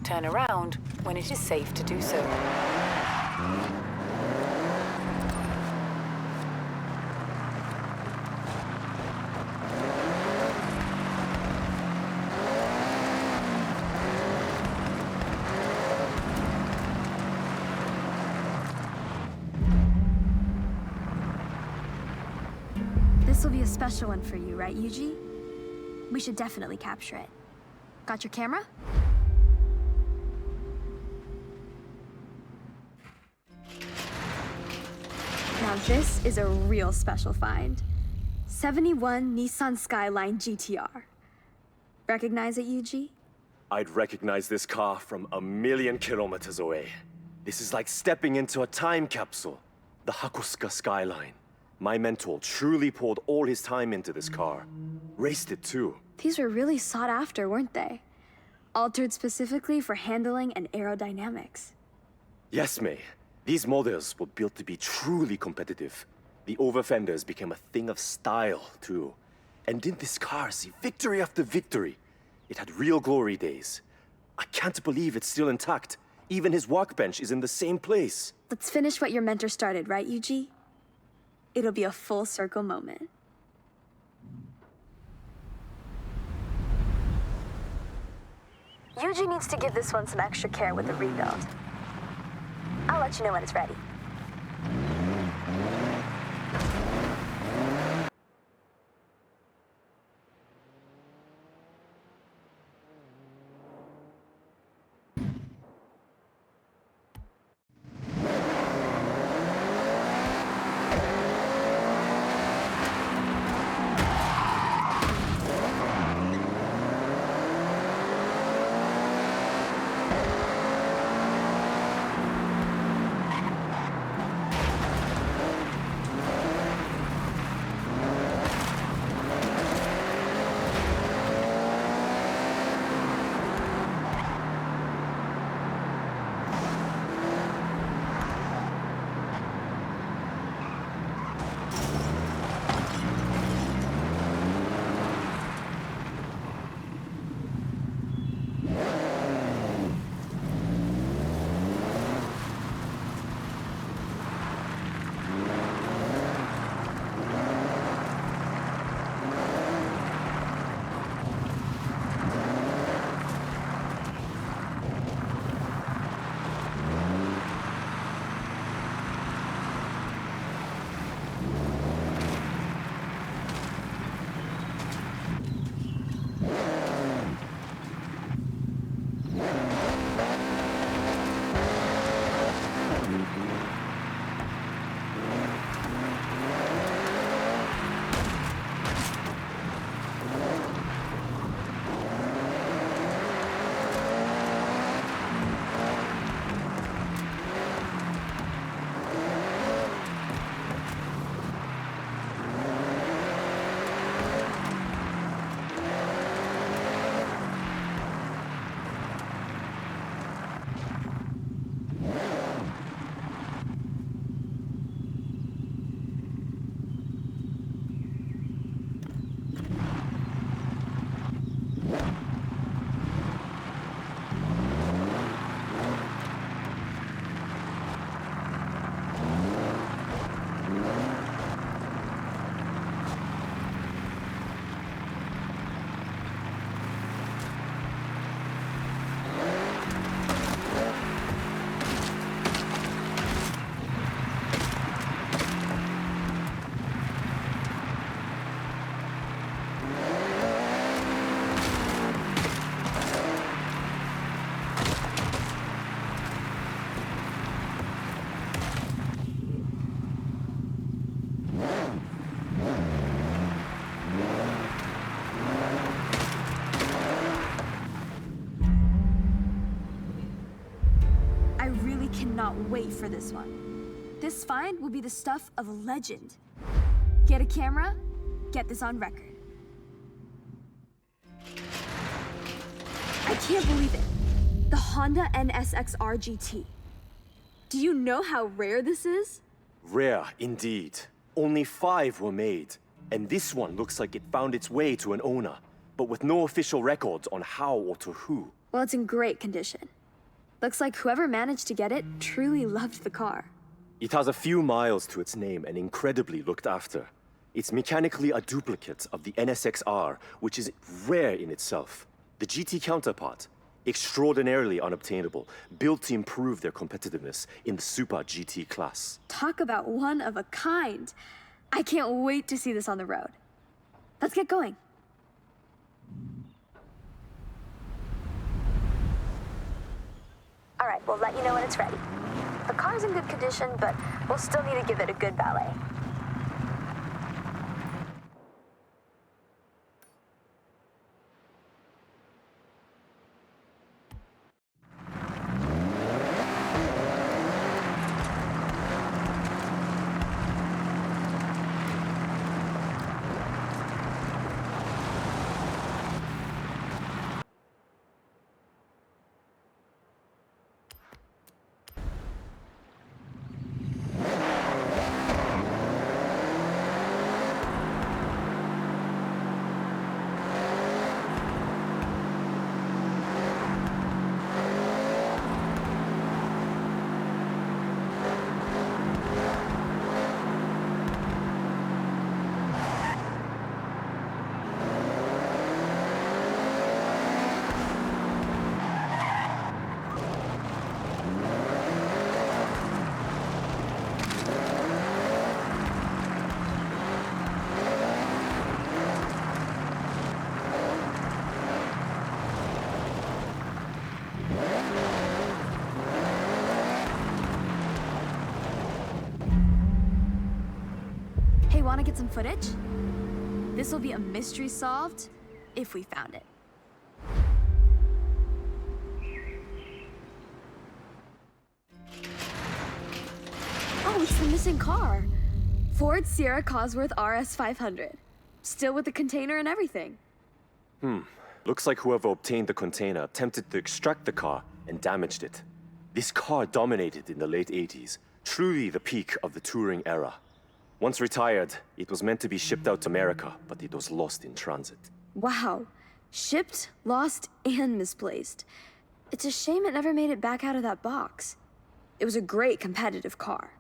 turn around when it is safe to do so. This will be a special one for you, right, Yuji? We should definitely capture it. Got your camera? Now this is a real special find. 71 Nissan Skyline GT-R. Recognize it, Yuji? I'd recognize this car from a million kilometers away. This is like stepping into a time capsule. The Hakusuka Skyline. My mentor truly poured all his time into this car. Raced it too. These were really sought after, weren't they? Altered specifically for handling and aerodynamics. Yes, May. These models were built to be truly competitive. The over-fenders became a thing of style, too. And didn't this car see victory after victory? It had real glory days. I can't believe it's still intact. Even his workbench is in the same place. Let's finish what your mentor started, right, Yuji? It'll be a full circle moment. Yuji needs to give this one some extra care with the rebuild. I'll let you know when it's ready. Cannot wait for this one. This find will be the stuff of legend. Get a camera, get this on record. I can't believe it. The Honda NSX-R GT. Do you know how rare this is? Rare, indeed. Only 5 were made. And this one looks like it found its way to an owner, but with no official records on how or to who. Well, it's in great condition. Looks like whoever managed to get it truly loved the car. It has a few miles to its name and incredibly looked after. It's mechanically a duplicate of the NSX-R, which is rare in itself. The GT counterpart, extraordinarily unobtainable, built to improve their competitiveness in the Super GT class. Talk about one of a kind. I can't wait to see this on the road. Let's get going. All right, we'll let you know when it's ready. The car's in good condition, but we'll still need to give it a good valet. Want to get some footage? This will be a mystery solved if we found it. Oh, it's the missing car. Ford Sierra Cosworth RS 500. Still with the container and everything. Looks like whoever obtained the container attempted to extract the car and damaged it. This car dominated in the late 80s, truly the peak of the touring era. Once retired, it was meant to be shipped out to America, but it was lost in transit. Wow. Shipped, lost, and misplaced. It's a shame it never made it back out of that box. It was a great competitive car.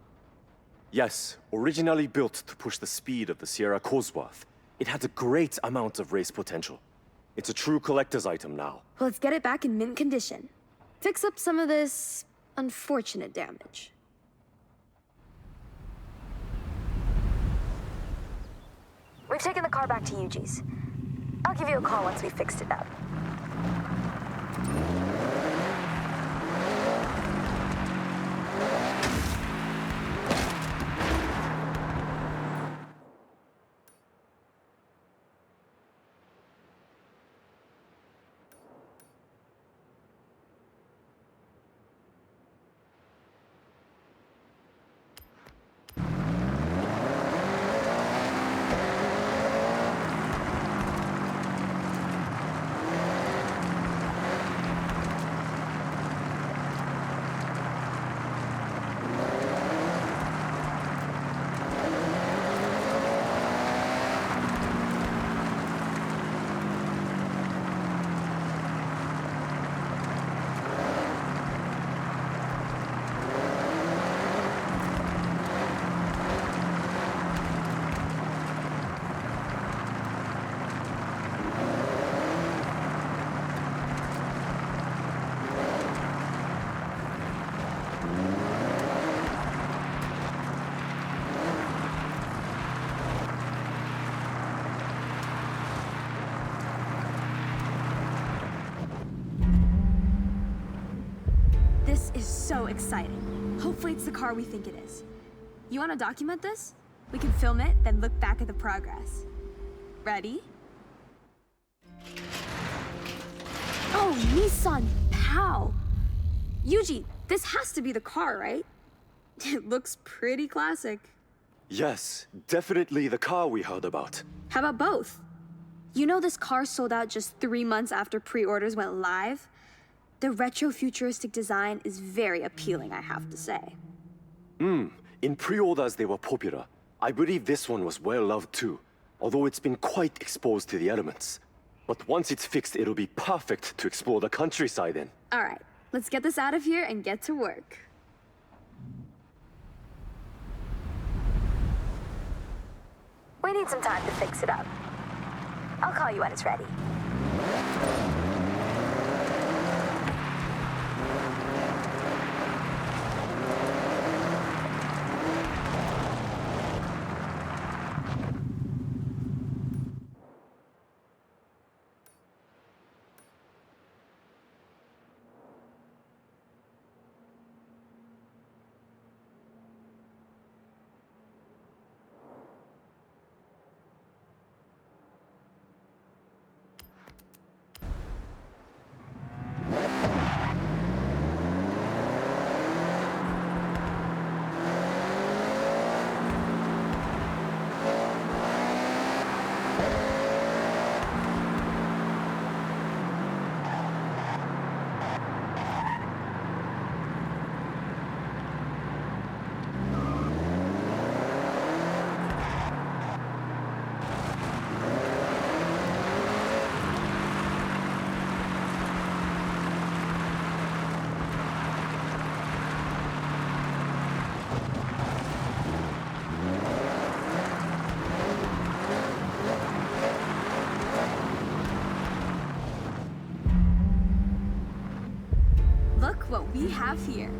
Yes, originally built to push the speed of the Sierra Cosworth, it had a great amount of race potential. It's a true collector's item now. Well, let's get it back in mint condition. Fix up some of this unfortunate damage. We've taken the car back to Yuji's. I'll give you a call once we fixed it up. This is so exciting. Hopefully it's the car we think it is. You want to document this? We can film it, then look back at the progress. Ready? Oh, Nissan Pao! Yuji, this has to be the car, right? It looks pretty classic. Yes, definitely the car we heard about. How about both? You know this car sold out just 3 months after pre-orders went live? The retro-futuristic design is very appealing, I have to say. In pre-orders they were popular. I believe this one was well loved too, although it's been quite exposed to the elements. But once it's fixed, it'll be perfect to explore the countryside in. All right, let's get this out of here and get to work. We need some time to fix it up. I'll call you when it's ready. Look what we have here.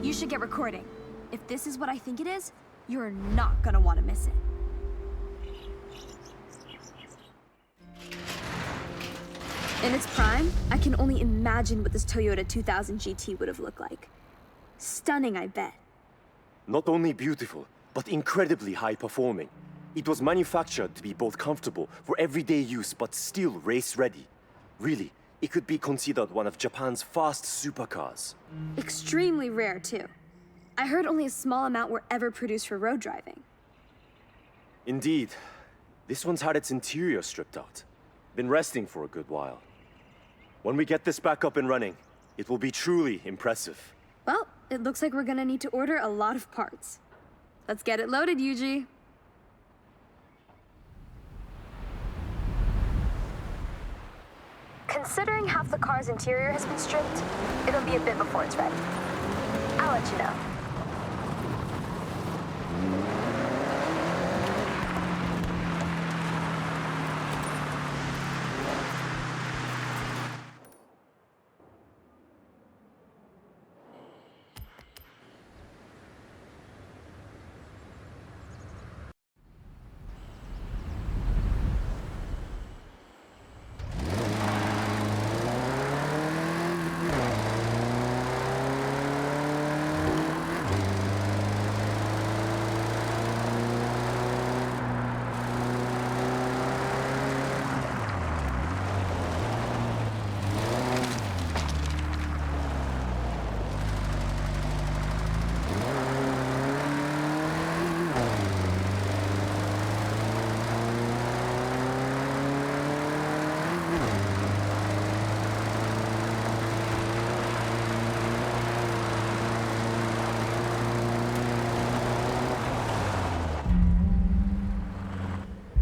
You should get recording. If this is what I think it is, you're not gonna want to miss it. In its prime, I can only imagine what this Toyota 2000 GT would have looked like. Stunning, I bet. Not only beautiful, but incredibly high-performing. It was manufactured to be both comfortable for everyday use, but still race-ready. Really, it could be considered one of Japan's fast supercars. Extremely rare, too. I heard only a small amount were ever produced for road driving. Indeed. This one's had its interior stripped out. Been resting for a good while. When we get this back up and running, it will be truly impressive. Well, it looks like we're gonna need to order a lot of parts. Let's get it loaded, Yuji. Considering half the car's interior has been stripped, it'll be a bit before it's ready. I'll let you know.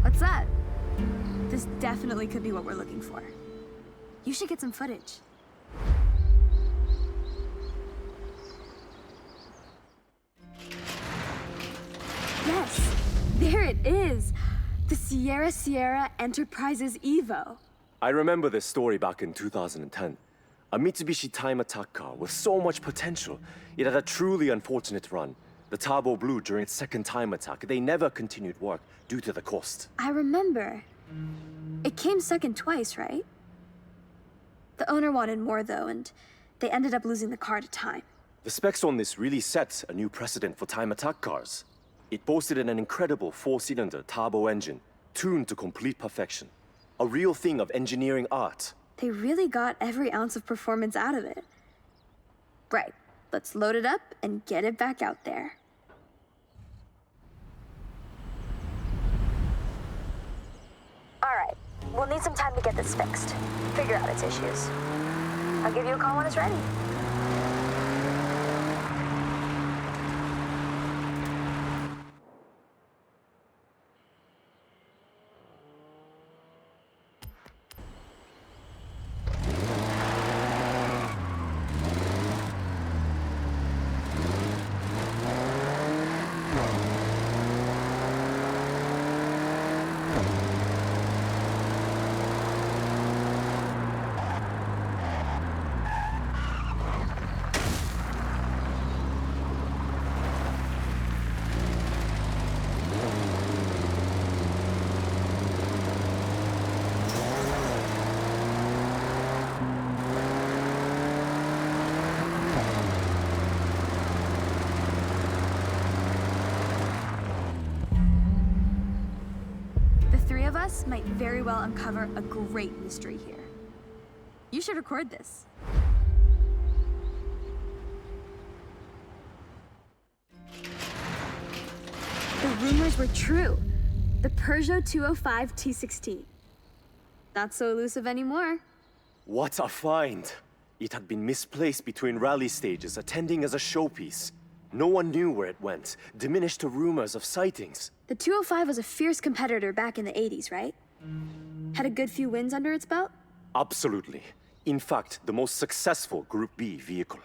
What's that? This definitely could be what we're looking for. You should get some footage. Yes, there it is. The Sierra Enterprises Evo. I remember this story back in 2010. A Mitsubishi time attack car with so much potential. It had a truly unfortunate run. The turbo blew during its second time attack. They never continued work due to the cost. I remember. It came second twice, right? The owner wanted more, though, and they ended up losing the car to time. The specs on this really set a new precedent for time attack cars. It boasted an incredible four-cylinder turbo engine, tuned to complete perfection. A real thing of engineering art. They really got every ounce of performance out of it. Right, let's load it up and get it back out there. All right, we'll need some time to get this fixed. Figure out its issues. I'll give you a call when it's ready. us might very well uncover a great mystery here. You should record this. The rumors were true. The Peugeot 205 T16. Not so elusive anymore. What a find! It had been misplaced between rally stages, attending as a showpiece. No one knew where it went, diminished to rumors of sightings. The 205 was a fierce competitor back in the 80s, right? Had a good few wins under its belt? Absolutely. In fact, the most successful Group B vehicle.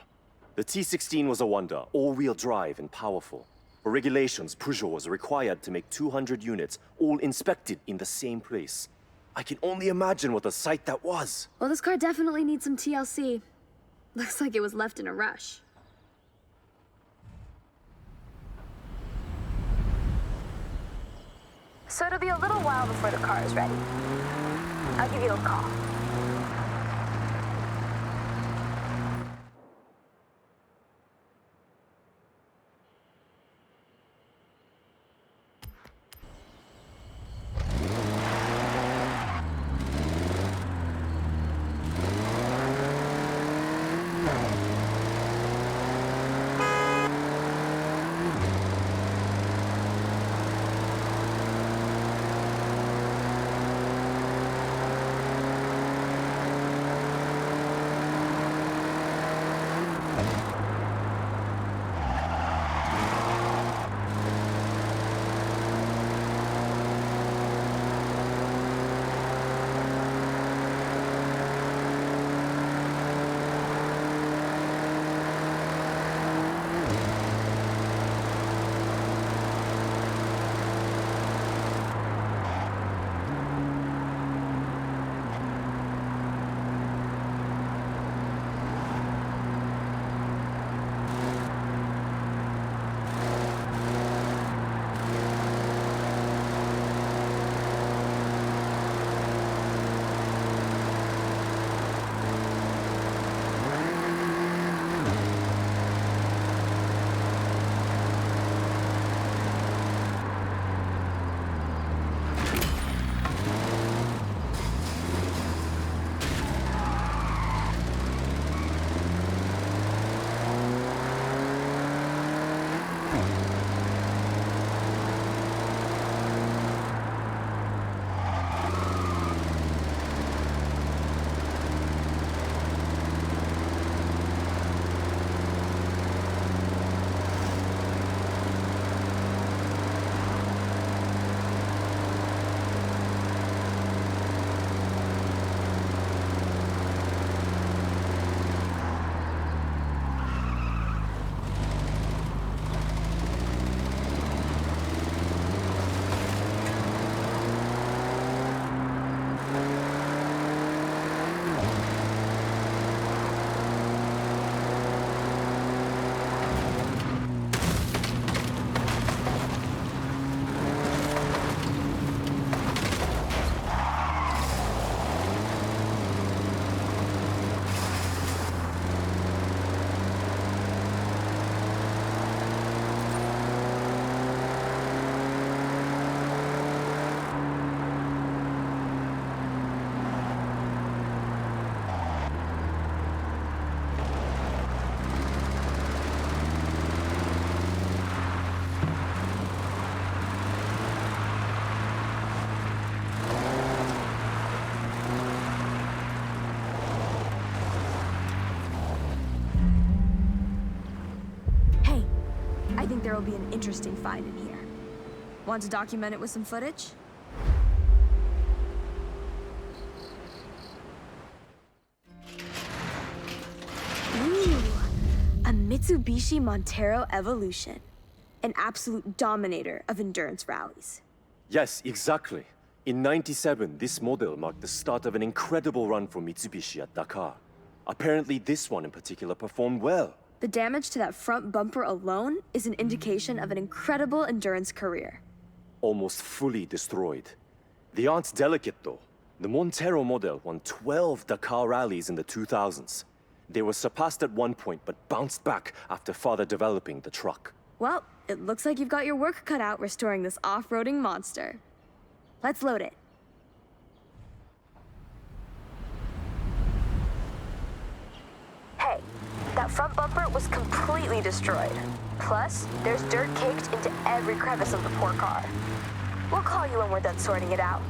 The T16 was a wonder, all-wheel drive and powerful. For regulations, Peugeot was required to make 200 units, all inspected in the same place. I can only imagine what a sight that was. Well, this car definitely needs some TLC. Looks like it was left in a rush. So it'll be a little while before the car is ready. I'll give you a call. There will be an interesting find in here. Want to document it with some footage? Ooh, a Mitsubishi Montero Evolution. An absolute dominator of endurance rallies. Yes, exactly. In '97, this model marked the start of an incredible run for Mitsubishi at Dakar. Apparently, this one in particular performed well. The damage to that front bumper alone is an indication of an incredible endurance career. Almost fully destroyed. They aren't delicate though. The Montero model won 12 Dakar rallies in the 2000s. They were surpassed at one point but bounced back after further developing the truck. Well, it looks like you've got your work cut out restoring this off-roading monster. Let's load it. front bumper was completely destroyed. Plus, there's dirt caked into every crevice of the poor car. We'll call you when we're done sorting it out.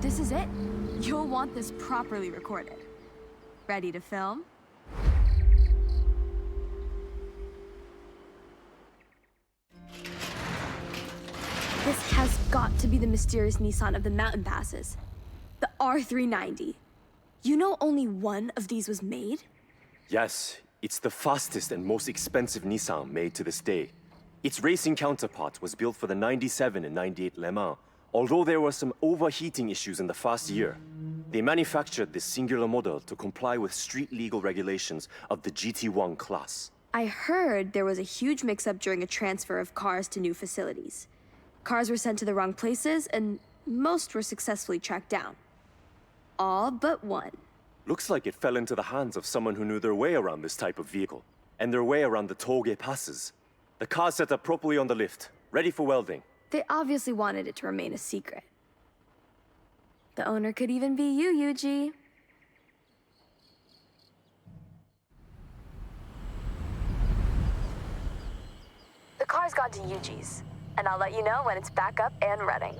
This is it. You'll want this properly recorded. Ready to film? This has got to be the mysterious Nissan of the mountain passes. The R390. You know only one of these was made? Yes, it's the fastest and most expensive Nissan made to this day. Its racing counterpart was built for the 97 and 98 Le Mans. Although there were some overheating issues in the first year, they manufactured this singular model to comply with street legal regulations of the GT1 class. I heard there was a huge mix-up during a transfer of cars to new facilities. Cars were sent to the wrong places, and most were successfully tracked down. All but one. Looks like it fell into the hands of someone who knew their way around this type of vehicle, and their way around the tollgate passes. The car's set up properly on the lift, ready for welding. They obviously wanted it to remain a secret. The owner could even be you, Yuji. The car's gone to Yuji's, and I'll let you know when it's back up and running.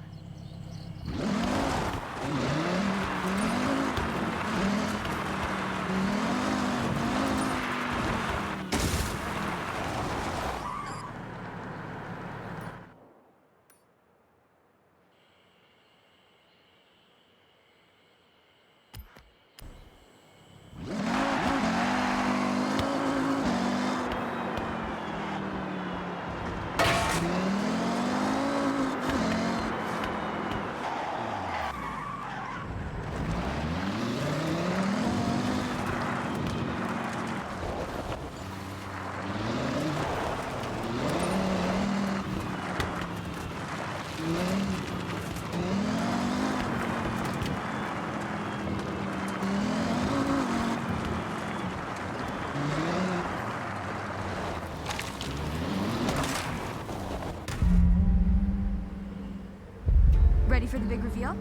Ready for the big reveal?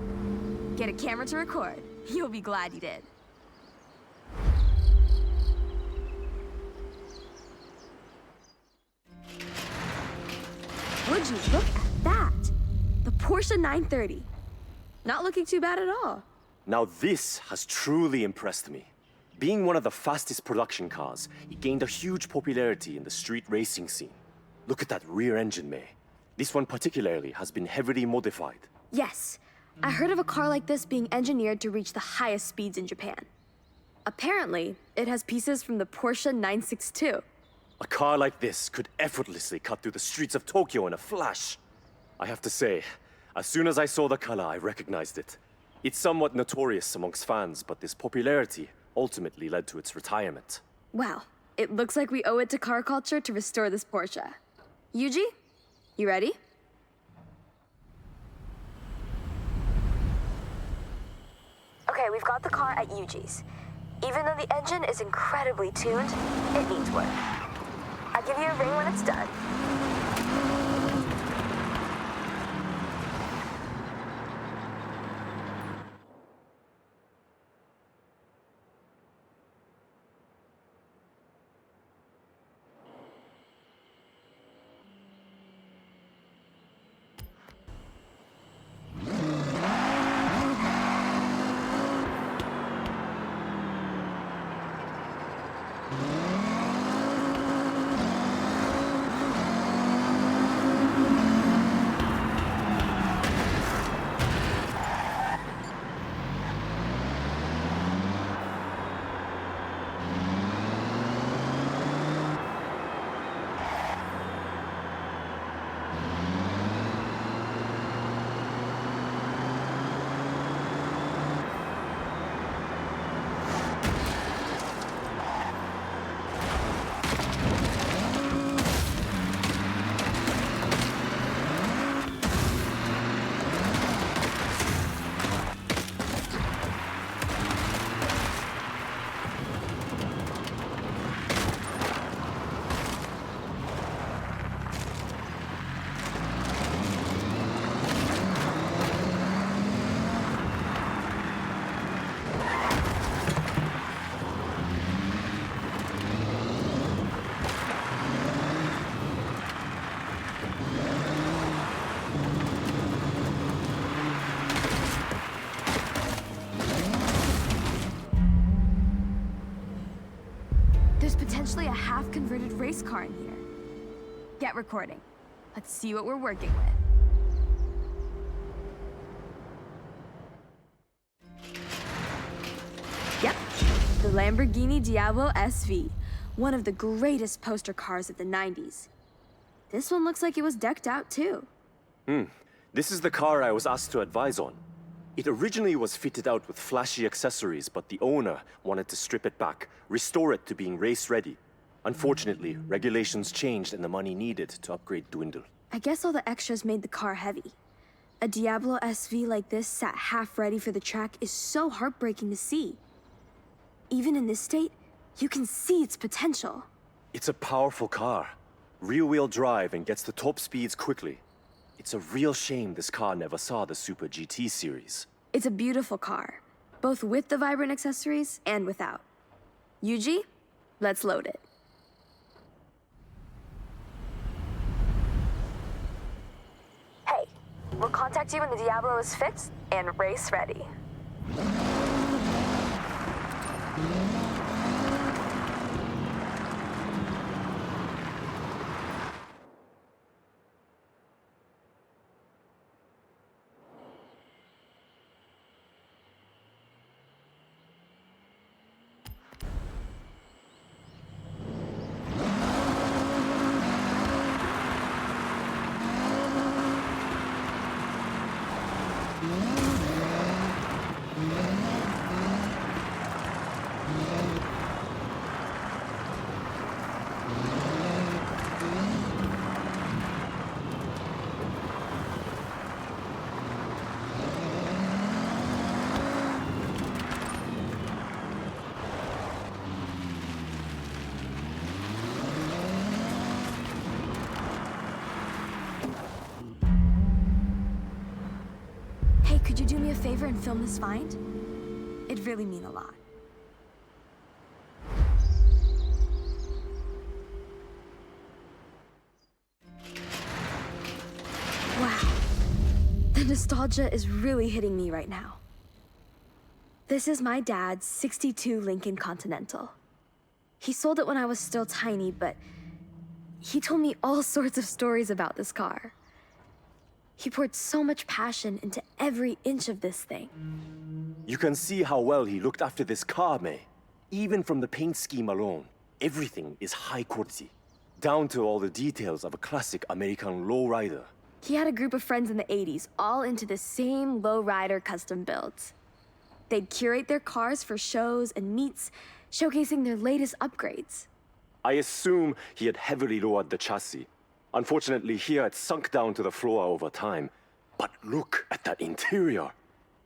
get a camera to record. You'll be glad you did. Would you look at that? The Porsche 930. Not looking too bad at all. Now this has truly impressed me. Being one of the fastest production cars, it gained a huge popularity in the street racing scene. Look at that rear engine, May. This one particularly has been heavily modified. Yes, I heard of a car like this being engineered to reach the highest speeds in Japan. Apparently, it has pieces from the Porsche 962. A car like this could effortlessly cut through the streets of Tokyo in a flash. I have to say, as soon as I saw the color, I recognized it. It's somewhat notorious amongst fans, but this popularity ultimately led to its retirement. Wow, it looks like we owe it to car culture to restore this Porsche. Yuji, you ready? Okay, we've got the car at Yuji's. Even though the engine is incredibly tuned, it needs work. I'll give you a ring when it's done. Potentially a half-converted race car in here. Get recording. Let's see what we're working with. Yep, the Lamborghini Diablo SV, one of the greatest poster cars of the 90s. This one looks like it was decked out too. This is the car I was asked to advise on. It originally was fitted out with flashy accessories, but the owner wanted to strip it back, restore it to being race-ready. Unfortunately, regulations changed and the money needed to upgrade dwindled. I guess all the extras made the car heavy. A Diablo SV like this sat half-ready for the track is so heartbreaking to see. Even in this state, you can see its potential. It's a powerful car. Rear-wheel drive and gets to top speeds quickly. It's a real shame this car never saw the Super GT series. It's a beautiful car, both with the vibrant accessories and without. Yuji, let's load it. Hey, we'll contact you when the Diablo is fixed and race ready. Hey, could you do me a favor and film this find? It'd really mean a lot. Wow. The nostalgia is really hitting me right now. This is my dad's '62 Lincoln Continental. He sold it when I was still tiny, but he told me all sorts of stories about this car. He poured so much passion into every inch of this thing. You can see how well he looked after this car, May. Even from the paint scheme alone, everything is high quality. Down to all the details of a classic American lowrider. He had a group of friends in the '80s, all into the same lowrider custom builds. They'd curate their cars for shows and meets, showcasing their latest upgrades. I assume he had heavily lowered the chassis. Unfortunately, here it sunk down to the floor over time. But look at that interior.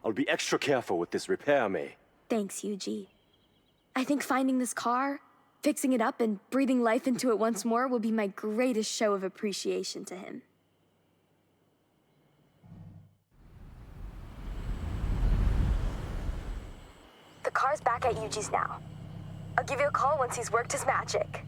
I'll be extra careful with this repair, May. Thanks, Yuji. I think finding this car, fixing it up, and breathing life into it once more will be my greatest show of appreciation to him. The car's back at Yuji's now. I'll give you a call once he's worked his magic.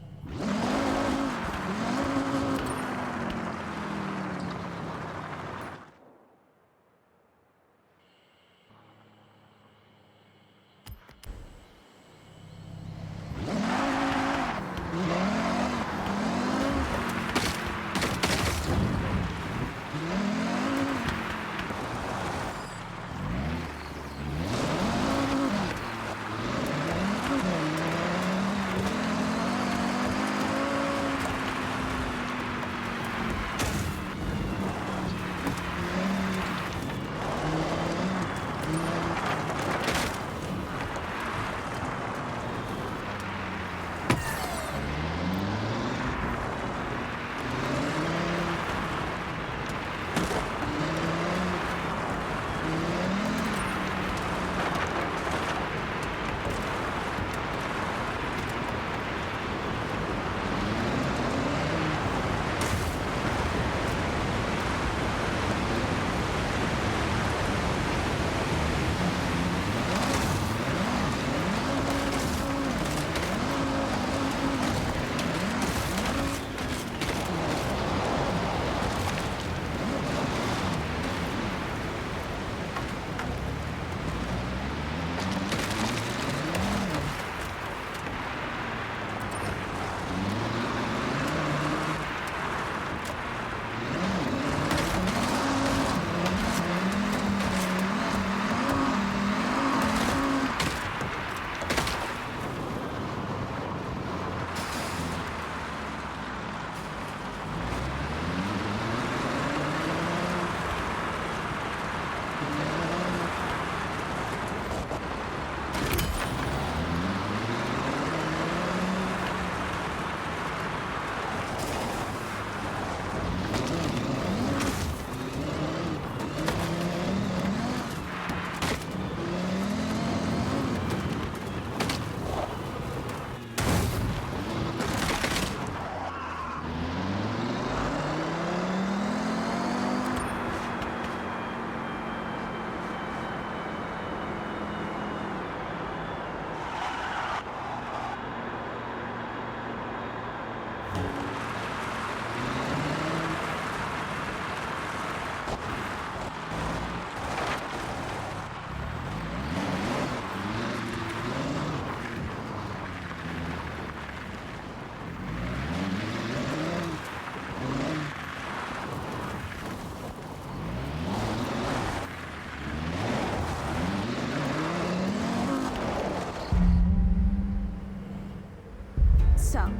So,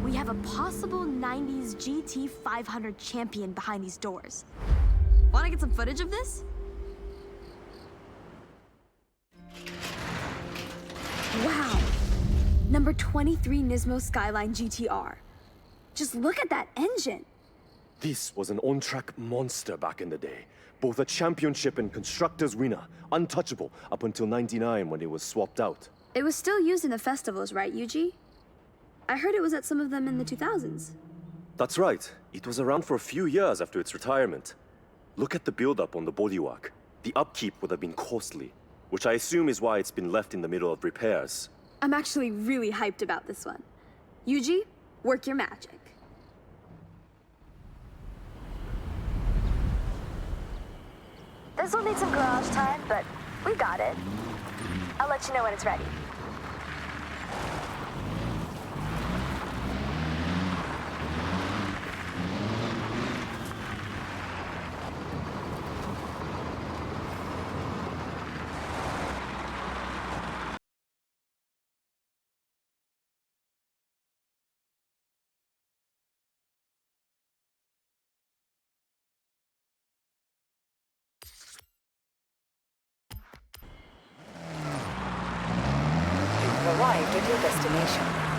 we have a possible '90s GT 500 champion behind these doors. Wanna get some footage of this? Wow! Number 23 Nismo Skyline GT-R. Just look at that engine! This was an on-track monster back in the day. Both a championship and constructors winner. Untouchable up until '99 when it was swapped out. It was still used in the festivals, right, Yuji? I heard it was at some of them in the 2000s. That's right. It was around for a few years after its retirement. Look at the build-up on the bodywork. The upkeep would have been costly, which I assume is why it's been left in the middle of repairs. I'm actually really hyped about this one. Yuji, work your magic. This will need some garage time, but we got it. I'll let you know when it's ready. You've arrived at your destination.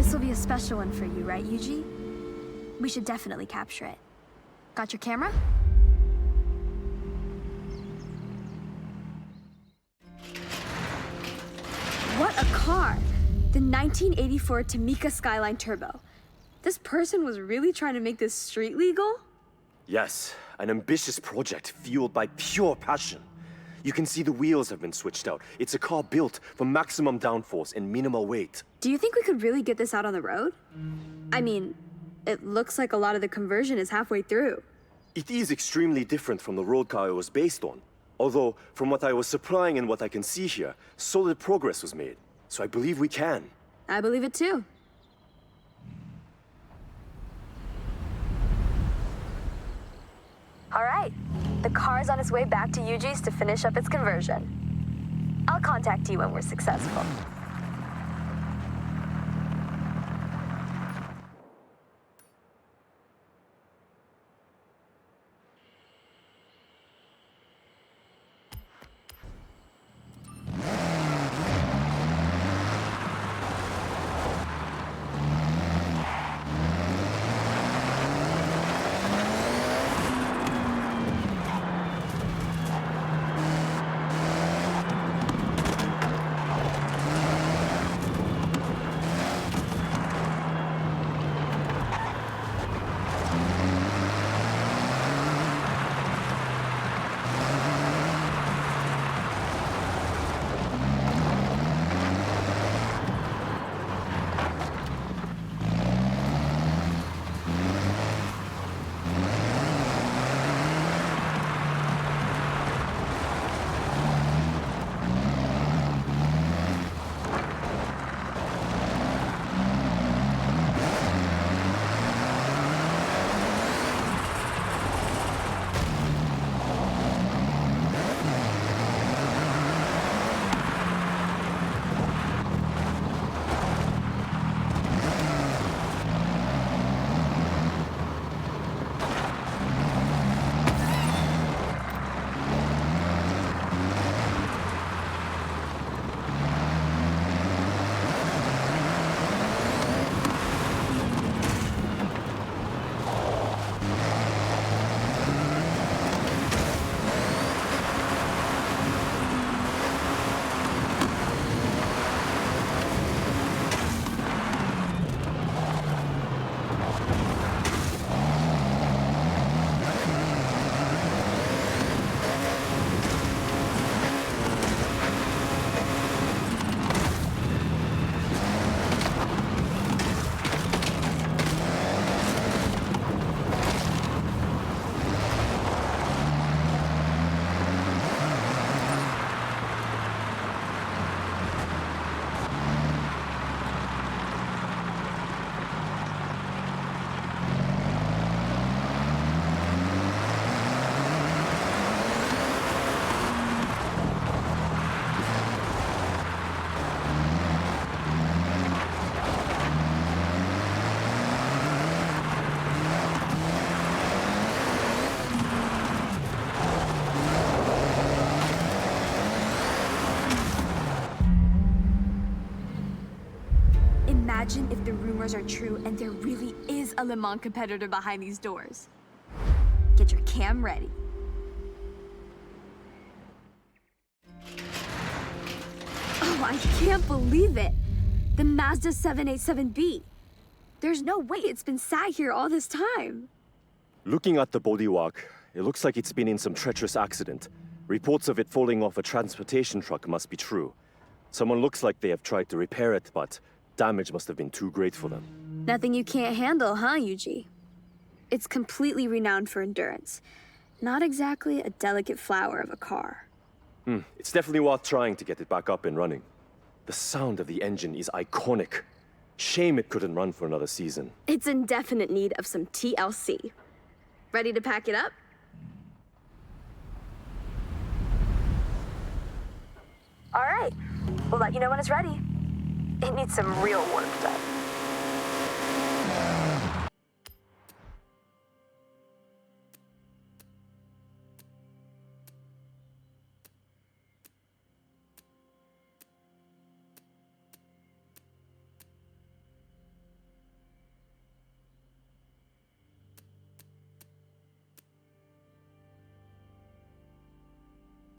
This will be a special one for you, right, Yuji? We should definitely capture it. Got your camera? What a car! The 1984 Tomica Skyline Turbo. This person was really trying to make this street legal? Yes, an ambitious project fueled by pure passion. You can see the wheels have been switched out. It's a car built for maximum downforce and minimal weight. Do you think we could really get this out on the road? I mean, it looks like a lot of the conversion is halfway through. It is extremely different from the road car it was based on. Although, from what I was supplying and what I can see here, solid progress was made. So I believe we can. I believe it too. All right, the car's on its way back to Yuji's to finish up its conversion. I'll contact you when we're successful. Imagine if the rumors are true and there really is a Le Mans competitor behind these doors. Get your cam ready. Oh, I can't believe it! The Mazda 787B. There's no way it's been sat here all this time. Looking at the bodywork, it looks like it's been in some treacherous accident. Reports of it falling off a transportation truck must be true. Someone looks like they have tried to repair it, but damage must have been too great for them. Nothing you can't handle, huh, Yuji? It's completely renowned for endurance. Not exactly a delicate flower of a car. It's definitely worth trying to get it back up and running. The sound of the engine is iconic. Shame it couldn't run for another season. It's in definite need of some TLC. Ready to pack it up? All right, we'll let you know when it's ready. It needs some real work done.